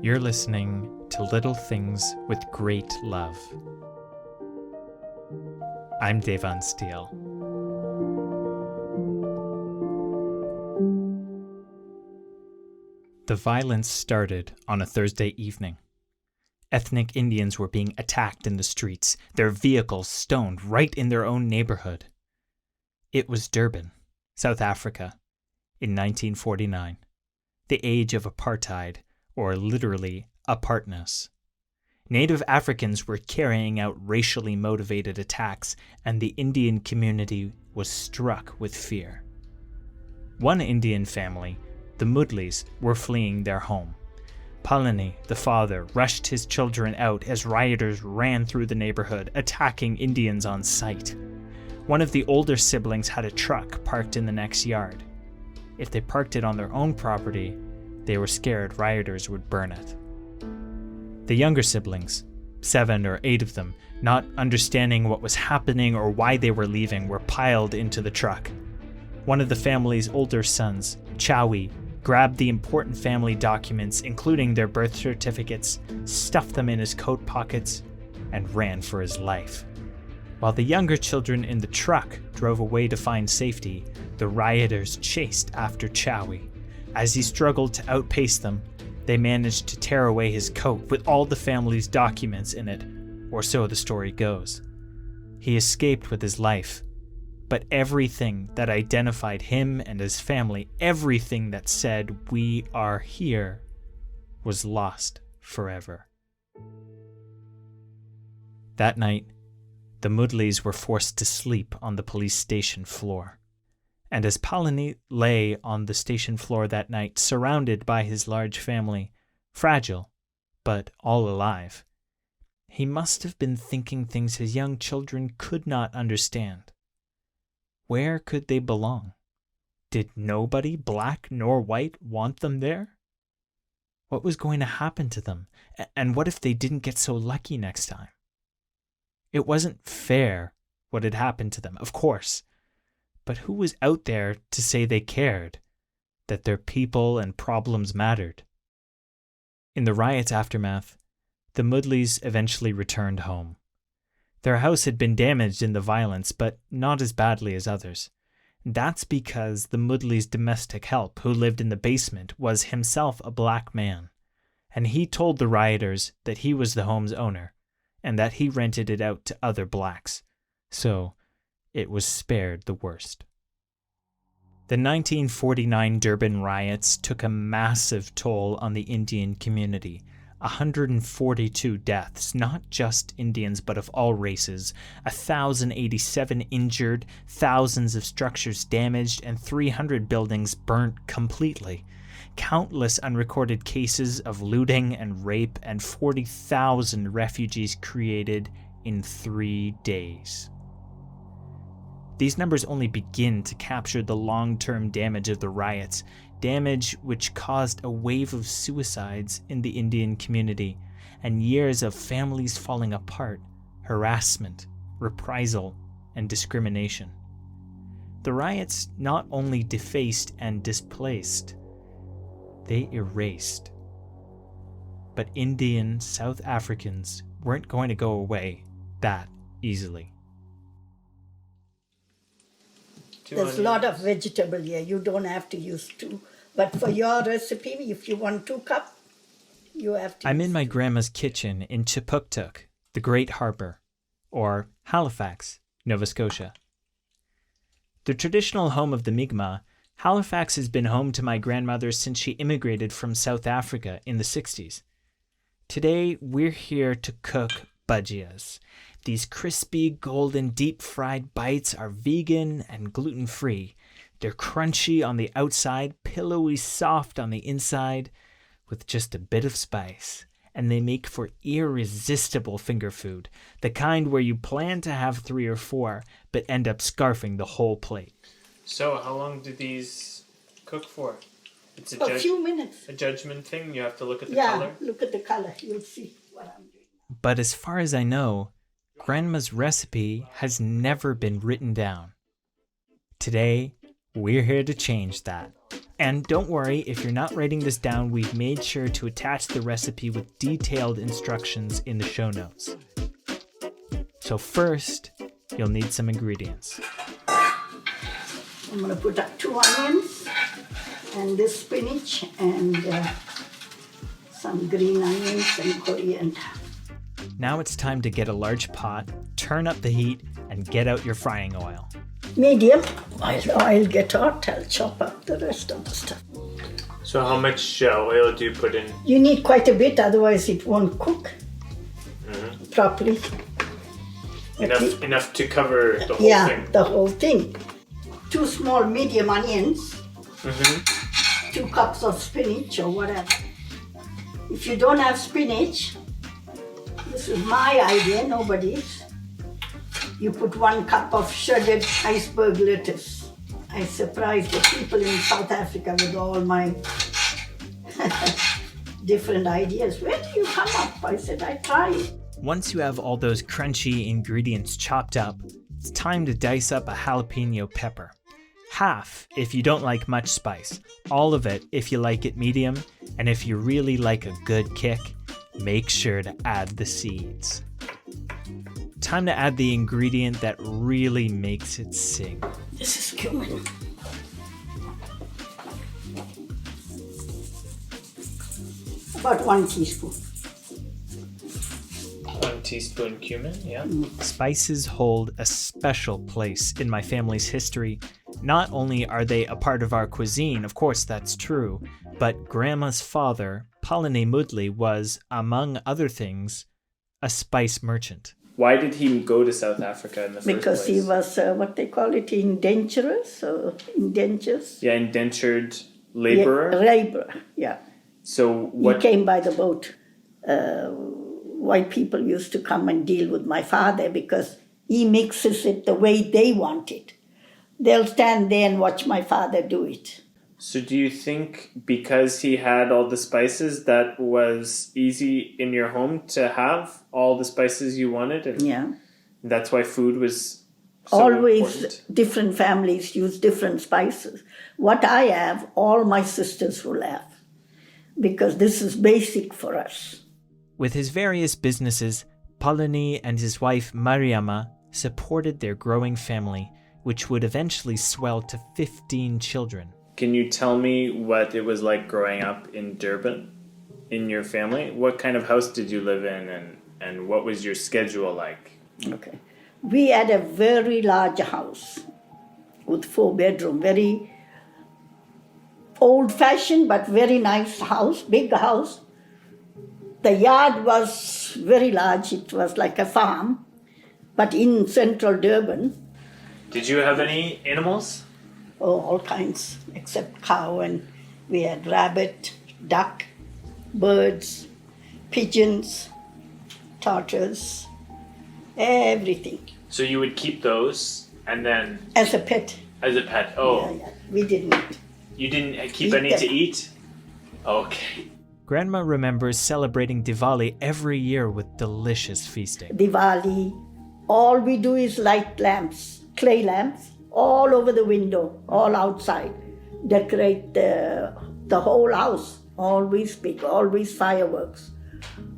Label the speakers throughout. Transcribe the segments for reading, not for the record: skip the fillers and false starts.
Speaker 1: You're listening to Little Things with Great Love. I'm Deivan Steele. The violence started on a Thursday evening. Ethnic Indians were being attacked in the streets, their vehicles stoned right in their own neighborhood. It was Durban, South Africa, in 1949, the age of apartheid, or literally apartness. Native Africans were carrying out racially motivated attacks, and the Indian community was struck with fear. One Indian family, the Mudlis, were fleeing their home. Palany, the father, rushed his children out as rioters ran through the neighborhood, attacking Indians on sight. One of the older siblings had a truck parked in the next yard. If they parked it on their own property, they were scared rioters would burn it. The younger siblings, 7 or 8 of them, not understanding what was happening or why they were leaving, were piled into the truck. One of the family's older sons, Chowie, grabbed the important family documents, including their birth certificates, stuffed them in his coat pockets, and ran for his life. While the younger children in the truck drove away to find safety, the rioters chased after Chowie. As he struggled to outpace them, they managed to tear away his coat with all the family's documents in it, or so the story goes. He escaped with his life, but everything that identified him and his family, everything that said, "We are here," was lost forever. That night, the Mudlis were forced to sleep on the police station floor. And as Palany lay on the station floor that night, surrounded by his large family, fragile, but all alive, he must have been thinking things his young children could not understand. Where could they belong? Did nobody, black nor white, want them there? What was going to happen to them? And what if they didn't get so lucky next time? It wasn't fair what had happened to them, of course. But who was out there to say they cared, that their people and problems mattered? In the riot's aftermath, the Mudlis eventually returned home. Their house had been damaged in the violence, but not as badly as others. That's because the Mudlis' domestic help, who lived in the basement, was himself a black man, and he told the rioters that he was the home's owner, and that he rented it out to other blacks, so it was spared the worst. The 1949 Durban riots took a massive toll on the Indian community. 142 deaths, not just Indians but of all races, 1,087 injured, thousands of structures damaged, and 300 buildings burnt completely. Countless unrecorded cases of looting and rape, and 40,000 refugees created in 3 days. These numbers only begin to capture the long-term damage of the riots, damage which caused a wave of suicides in the Indian community, and years of families falling apart, harassment, reprisal, and discrimination. The riots not only defaced and displaced, they erased. But Indian South Africans weren't going to go away that easily.
Speaker 2: There's a lot of vegetable here. You don't have to use 2. But for your recipe, if you want 2 cups, you have to
Speaker 1: I'm in my grandma's kitchen in Chipuktuk, the Great Harbour, or Halifax, Nova Scotia. The traditional home of the Mi'kmaq, Halifax has been home to my grandmother since she immigrated from South Africa in the 60s. Today, we're here to cook bhajias. These crispy, golden, deep-fried bites are vegan and gluten-free. They're crunchy on the outside, pillowy soft on the inside, with just a bit of spice. And they make for irresistible finger food, the kind where you plan to have 3 or 4, but end up scarfing the whole plate. So, how long do these cook for? It's
Speaker 2: a few minutes.
Speaker 1: A judgment thing? You have to look at the color?
Speaker 2: Yeah, look at the color. You'll see what I'm doing.
Speaker 1: But as far as I know, Grandma's recipe has never been written down. Today, we're here to change that. And don't worry, if you're not writing this down, we've made sure to attach the recipe with detailed instructions in the show notes. So first, you'll need some ingredients.
Speaker 2: I'm going to put up 2 onions and this spinach and some green onions and coriander.
Speaker 1: Now it's time to get a large pot, turn up the heat, and get out your frying oil.
Speaker 2: Medium. While the oil get hot, I'll chop up the rest of the stuff.
Speaker 3: So how much oil do you put in?
Speaker 2: You need quite a bit, otherwise it won't cook properly.
Speaker 3: Enough to cover the whole thing?
Speaker 2: Yeah, the whole thing. 2 small medium onions, 2 cups of spinach or whatever. If you don't have spinach, this is my idea, nobody's. You put 1 cup of shredded iceberg lettuce. I surprised the people in South Africa with all my different ideas. Where do you come up? I said, I tried.
Speaker 1: Once you have all those crunchy ingredients chopped up, it's time to dice up a jalapeno pepper. Half if you don't like much spice, all of it if you like it medium, and if you really like a good kick, make sure to add the seeds. Time to add the ingredient that really makes it sing.
Speaker 2: This is cumin. About 1 teaspoon.
Speaker 3: 1 teaspoon cumin, yeah.
Speaker 1: Spices hold a special place in my family's history. Not only are they a part of our cuisine, of course that's true, but Grandma's father, Palany Mudley, was, among other things, a spice merchant.
Speaker 3: Why did he go to South Africa in the first place?
Speaker 2: Because he was, what they call it, indentures.
Speaker 3: Yeah, indentured laborer?
Speaker 2: Yeah, laborer, yeah.
Speaker 3: So what?
Speaker 2: He came by the boat. White people used to come and deal with my father because he mixes it the way they want it. They'll stand there and watch my father do it.
Speaker 3: So do you think because he had all the spices that was easy in your home to have all the spices you wanted? And
Speaker 2: yeah.
Speaker 3: That's why food was so
Speaker 2: always
Speaker 3: important?
Speaker 2: Different families use different spices. What I have, all my sisters will have. Because this is basic for us.
Speaker 1: With his various businesses, Palany and his wife Mariama supported their growing family, which would eventually swell to 15 children.
Speaker 3: Can you tell me what it was like growing up in Durban in your family? What kind of house did you live in and what was your schedule like?
Speaker 2: Okay. We had a very large house with 4 bedrooms, very old-fashioned but very nice house, big house. The yard was very large. It was like a farm, but in central Durban.
Speaker 3: Did you have any animals?
Speaker 2: Oh, all kinds, except cow, and we had rabbit, duck, birds, pigeons, tortoise, everything.
Speaker 3: So you would keep those and then...
Speaker 2: As a pet.
Speaker 3: As a pet, oh.
Speaker 2: Yeah. We didn't.
Speaker 3: You didn't keep
Speaker 2: Eat
Speaker 3: any
Speaker 2: them.
Speaker 3: to eat? Okay.
Speaker 1: Grandma remembers celebrating Diwali every year with delicious feasting.
Speaker 2: Diwali, all we do is light lamps, clay lamps, all over the window, all outside. Decorate the whole house, always big, always fireworks.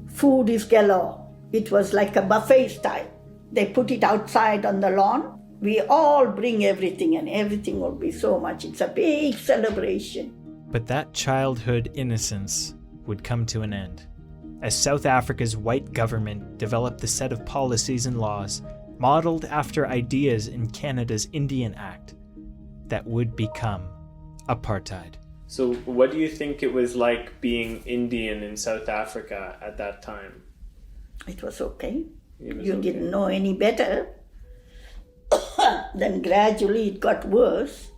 Speaker 2: Food is galore. It was like a buffet style. They put it outside on the lawn. We all bring everything and everything will be so much. It's a big celebration.
Speaker 1: But that childhood innocence would come to an end, as South Africa's white government developed a set of policies and laws modeled after ideas in Canada's Indian Act that would become apartheid.
Speaker 3: So what do you think it was like being Indian in South Africa at that time?
Speaker 2: It was okay. You
Speaker 3: okay.
Speaker 2: didn't know any better. Then gradually it got worse.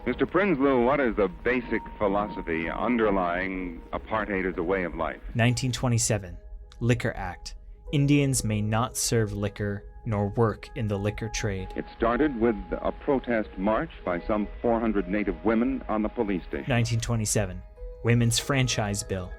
Speaker 4: Mr. Prinsloo, what is the basic philosophy underlying apartheid as a way of life?
Speaker 1: 1927, Liquor Act. Indians may not serve liquor nor work in the liquor trade.
Speaker 4: It started with a protest march by some 400 native women on the police station.
Speaker 1: 1927, Women's Franchise Bill.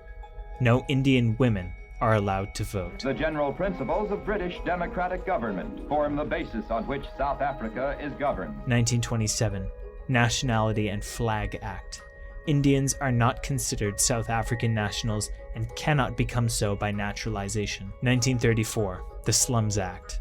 Speaker 1: No Indian women are allowed to vote.
Speaker 5: The general principles of British democratic government form the basis on which South Africa is governed.
Speaker 1: 1927, Nationality and Flag Act. Indians are not considered South African nationals and cannot become so by naturalization. 1934, the Slums Act.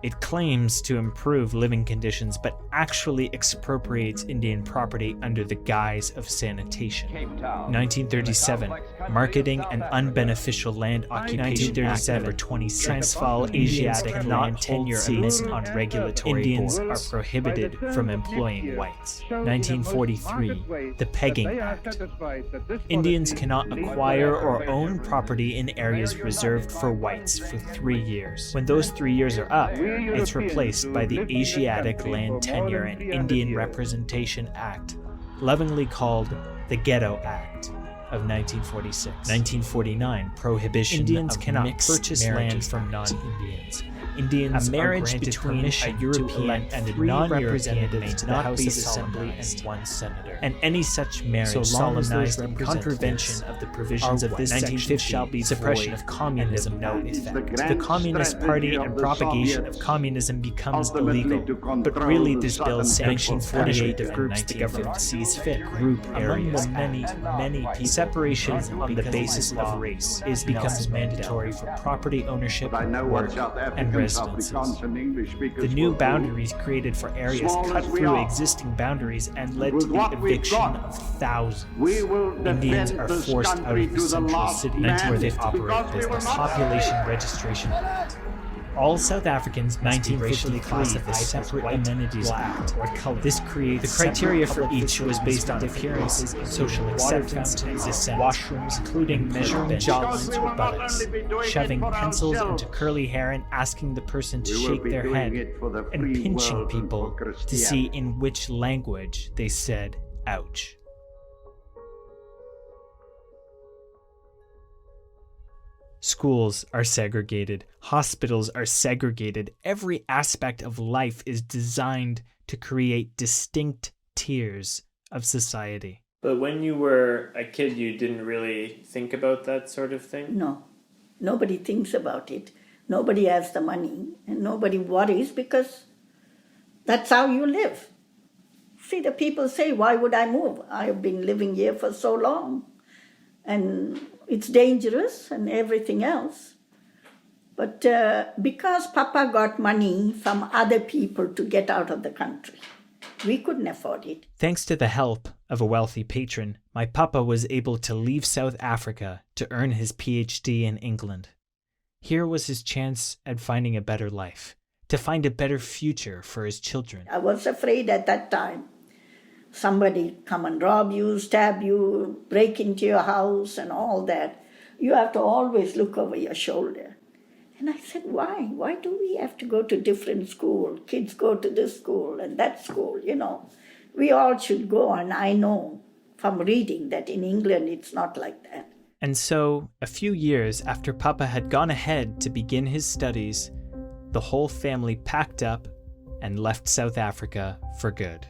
Speaker 1: It claims to improve living conditions but actually expropriates Indian property under the guise of sanitation. 1937, Marketing and Unbeneficial Land Occupation Act Number 26. Transvaal Asiatic land tenure amidst on regulatory Indians are prohibited from employing whites. 1943, the Pegging Act. Indians cannot acquire or own property in areas reserved for whites for 3 years. When those 3 years are up, it's replaced by the Asiatic Land Tenure and Indian Representation Act, lovingly called the Ghetto Act of 1946. 1949, prohibition Indians of cannot purchase land from non-Indians. Indians a marriage between a European and a non-European may not be Assembly and one senator, and any such marriage solemnized in contravention of the provisions of this section shall be suppression of communism no effect. The Communist Party and propagation of communism becomes illegal, but really this bill sanctions 48 of groups the government sees fit. Group areas among the many people. Separation on the basis of race becomes mandatory for property ownership, work, and residences. The new boundaries created for areas cut through existing boundaries and led to the eviction of thousands. Indians are forced out of the central city where they operate business. Population Registration Act. All South Africans must be racially classified as separate amenities act or color. This creates the criteria for each was based on appearance, social acceptance, descent, washrooms, including measuring jawlines or buttocks, shoving pencils into curly hair and asking the person to shake their head, and pinching people to see in which language they said ouch. Schools are segregated, hospitals are segregated, every aspect of life is designed to create distinct tiers of society.
Speaker 3: But when you were a kid, you didn't really think about that sort of thing?
Speaker 2: No, nobody thinks about it. Nobody has the money and nobody worries because that's how you live. See, the people say, why would I move? I've been living here for so long. And it's dangerous and everything else. But because Papa got money from other people to get out of the country, we couldn't afford it.
Speaker 1: Thanks to the help of a wealthy patron, my Papa was able to leave South Africa to earn his PhD in England. Here was his chance at finding a better life, to find a better future for his children.
Speaker 2: I was afraid at that time. Somebody come and rob you, stab you, break into your house and all that. You have to always look over your shoulder. And I said, why? Why do we have to go to different school? Kids go to this school and that school, you know. We all should go, and I know from reading that in England it's not like that.
Speaker 1: And so, a few years after Papa had gone ahead to begin his studies, the whole family packed up and left South Africa for good.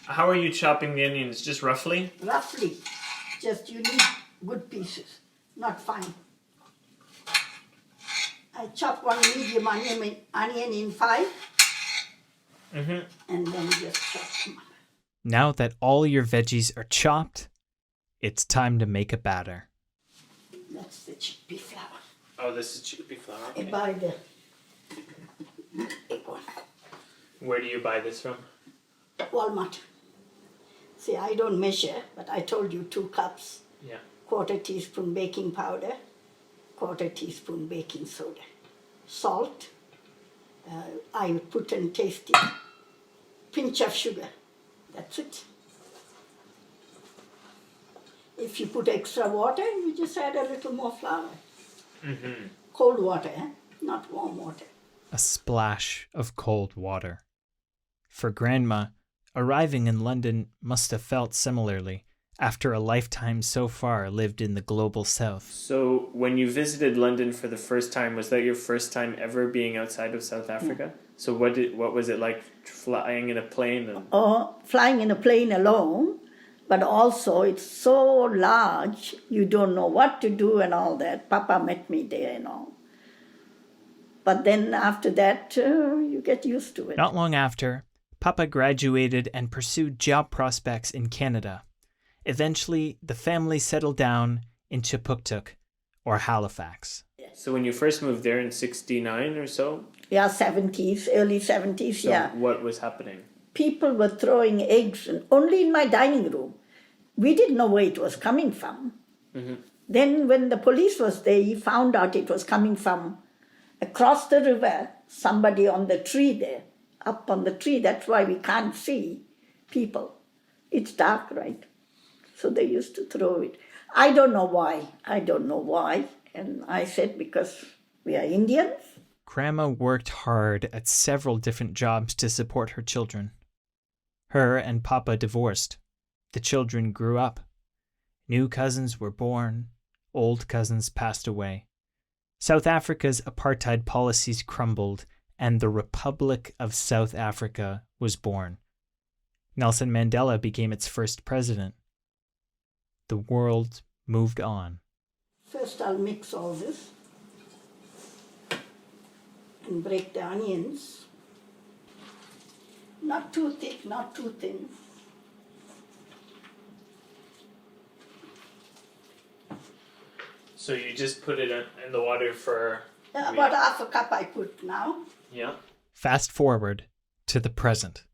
Speaker 3: How are you chopping the onions? Just roughly?
Speaker 2: Roughly. Just you need good pieces, not fine. I chop one medium onion in 5, and then just chop them up.
Speaker 1: Now that all your veggies are chopped, it's time to make a batter.
Speaker 2: That's the chickpea flour.
Speaker 3: Oh, this is chickpea flour?
Speaker 2: I buy the big one.
Speaker 3: Where do you buy this from?
Speaker 2: Walmart. See, I don't measure, but I told you 2 cups.
Speaker 3: Yeah.
Speaker 2: 1/4 teaspoon baking powder, 1/4 teaspoon baking soda. Salt, I put and taste it. Pinch of sugar, that's it. If you put extra water, you just add a little more flour. Cold water, not warm water.
Speaker 1: A splash of cold water. For Grandma, arriving in London must have felt similarly, after a lifetime so far lived in the global south.
Speaker 3: So when you visited London for the first time, was that your first time ever being outside of South Africa? Yeah. So what was it like flying in a plane?
Speaker 2: Flying in a plane alone, but also it's so large, you don't know what to do and all that. Papa met me there and all. But then after that, you get used to it.
Speaker 1: Not long after, Papa graduated and pursued job prospects in Canada. Eventually, the family settled down in Chipuktuk, or Halifax.
Speaker 3: So when you first moved there in 69 or so?
Speaker 2: Yeah, 70s, early 70s,
Speaker 3: So
Speaker 2: yeah.
Speaker 3: what was happening?
Speaker 2: People were throwing eggs only in my dining room. We didn't know where it was coming from.
Speaker 3: Mm-hmm.
Speaker 2: Then when the police was there, he found out it was coming from across the river, somebody on the tree there, up on the tree. That's why we can't see people. It's dark, right? So they used to throw it. I don't know why. And I said, because we are Indians.
Speaker 1: Grandma worked hard at several different jobs to support her children. Her and Papa divorced. The children grew up. New cousins were born. Old cousins passed away. South Africa's apartheid policies crumbled, and the Republic of South Africa was born. Nelson Mandela became its first president. The world moved on.
Speaker 2: First I'll mix all this and break the onions. Not too thick, not too thin.
Speaker 3: So you just put it in the water for...
Speaker 2: About half a cup I put now.
Speaker 3: Yeah.
Speaker 1: Fast forward to the present.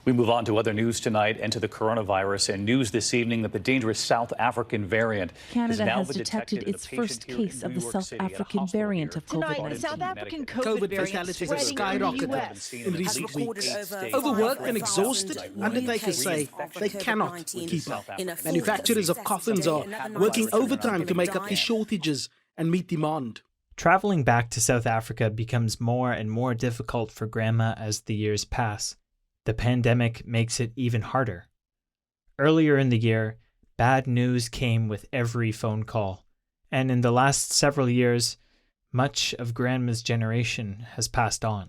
Speaker 6: We move on to other news tonight and to the coronavirus, and news this evening that the dangerous South African variant
Speaker 7: Canada
Speaker 6: now
Speaker 7: has
Speaker 6: been
Speaker 7: detected
Speaker 6: in a
Speaker 7: its
Speaker 6: patient
Speaker 7: first
Speaker 6: here
Speaker 7: case
Speaker 6: in
Speaker 7: of
Speaker 6: New
Speaker 7: the
Speaker 6: York
Speaker 7: South
Speaker 6: City at a
Speaker 7: African
Speaker 6: hospital
Speaker 7: variant
Speaker 6: here.
Speaker 7: of COVID.
Speaker 8: Tonight, the South African
Speaker 9: COVID
Speaker 8: variant
Speaker 9: fatalities have
Speaker 8: spreading in the
Speaker 9: skyrocketed
Speaker 8: US.
Speaker 9: in recent weeks.
Speaker 8: Over
Speaker 9: Overworked and exhausted, undertakers say they cannot keep up. Manufacturers of coffins are working overtime to make up the shortages and meet demand.
Speaker 1: Traveling back to South Africa becomes more and more difficult for Grandma as the years pass. The pandemic makes it even harder. Earlier in the year, bad news came with every phone call, and in the last several years, much of Grandma's generation has passed on.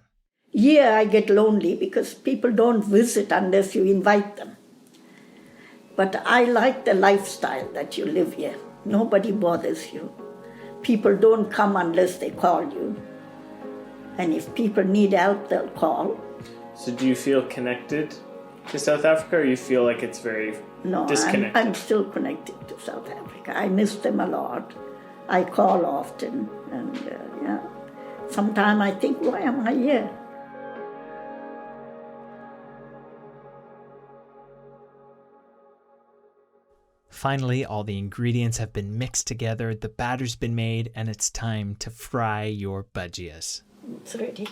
Speaker 2: Yeah, I get lonely because people don't visit unless you invite them. But I like the lifestyle that you live here. Nobody bothers you. People don't come unless they call you. And if people need help, they'll call.
Speaker 3: So do you feel connected to South Africa, or you feel like it's very disconnected?
Speaker 2: I'm still connected to South Africa. I miss them a lot. I call often, and yeah. Sometimes I think, why am I here?
Speaker 1: Finally, all the ingredients have been mixed together, the batter's been made, and it's time to fry your bhajias.
Speaker 2: It's ready.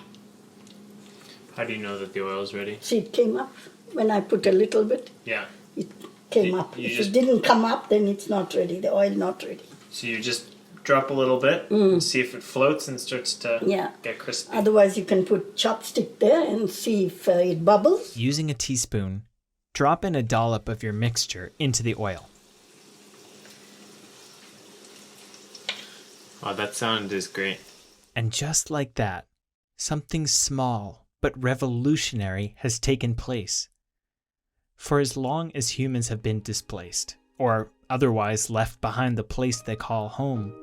Speaker 3: How do you know that the oil's ready?
Speaker 2: See, it came up when I put a little bit.
Speaker 3: Yeah.
Speaker 2: It came up. If it didn't come up, then it's not ready. The oil not ready.
Speaker 3: So you just drop a little bit and see if it floats and starts to get crispy.
Speaker 2: Otherwise, you can put chopstick there and see if it bubbles.
Speaker 1: Using a teaspoon, drop in a dollop of your mixture into the oil.
Speaker 3: Oh, that sound is great.
Speaker 1: And just like that, something small but revolutionary has taken place. For as long as humans have been displaced, or otherwise left behind the place they call home,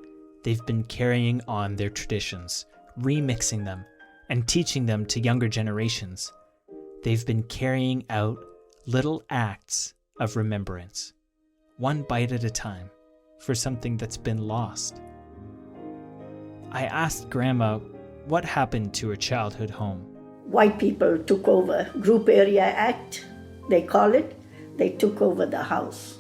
Speaker 1: they've been carrying on their traditions, remixing them, and teaching them to younger generations. They've been carrying out little acts of remembrance, one bite at a time, for something that's been lost. I asked Grandma what happened to her childhood home.
Speaker 2: White people took over. Group Area Act, they call it. They took over the house.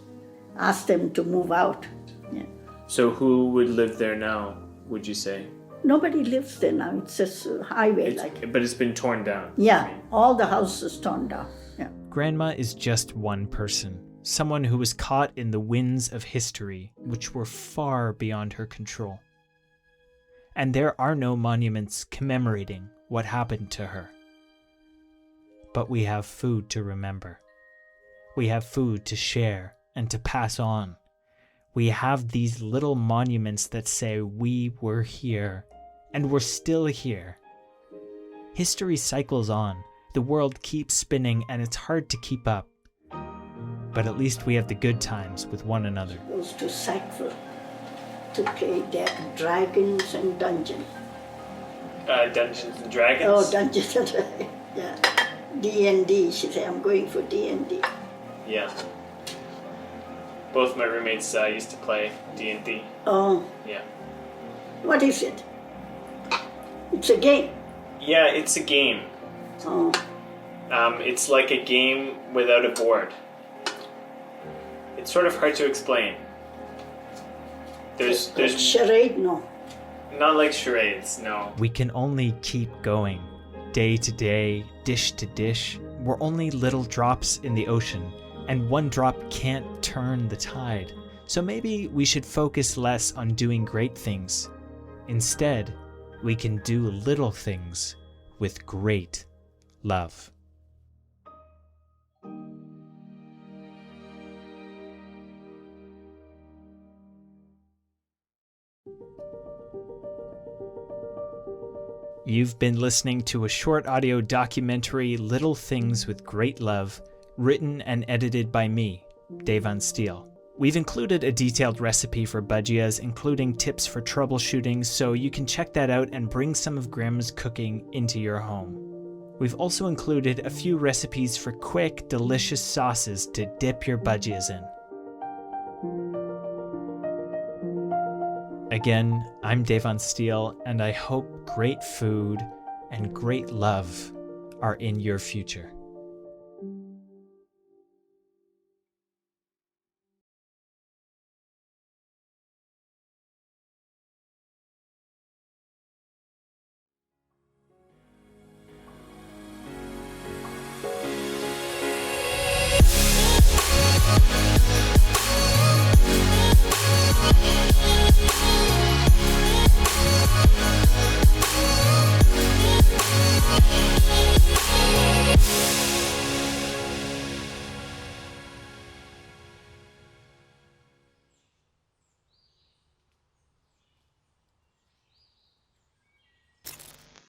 Speaker 2: Asked them to move out. Yeah.
Speaker 3: So who would live there now, would you say?
Speaker 2: Nobody lives there now. It's just a highway.
Speaker 3: But it's been torn down.
Speaker 2: Yeah, all the houses torn down. Yeah.
Speaker 1: Grandma is just one person, someone who was caught in the winds of history, which were far beyond her control. And there are no monuments commemorating what happened to her. But we have food to remember. We have food to share and to pass on. We have these little monuments that say we were here, and we're still here. History cycles on, the world keeps spinning, and it's hard to keep up. But at least we have the good times with one another.
Speaker 2: Goes to Stratford to play dragons and dungeons.
Speaker 3: Dungeons and Dragons?
Speaker 2: Oh, Dungeons and Dragons, yeah. D&D, she said, I'm going for D&D.
Speaker 3: Yeah. Both my roommates used to play D&D.
Speaker 2: Oh,
Speaker 3: Yeah.
Speaker 2: what is it? It's a game.
Speaker 3: Yeah, it's a game.
Speaker 2: Oh,
Speaker 3: It's like a game without a board. It's sort of hard to explain. There's
Speaker 2: charade, no.
Speaker 3: not like charades, no.
Speaker 1: We can only keep going. Day to day, dish to dish. We're only little drops in the ocean, and one drop can't turn the tide. So maybe we should focus less on doing great things. Instead, we can do little things with great love. You've been listening to a short audio documentary, Little Things with Great Love, written and edited by me, Deivan Steele. We've included a detailed recipe for bhajias, including tips for troubleshooting, so you can check that out and bring some of Grandma's cooking into your home. We've also included a few recipes for quick, delicious sauces to dip your bhajias in. Again, I'm Deivan Steele, and I hope great food and great love are in your future.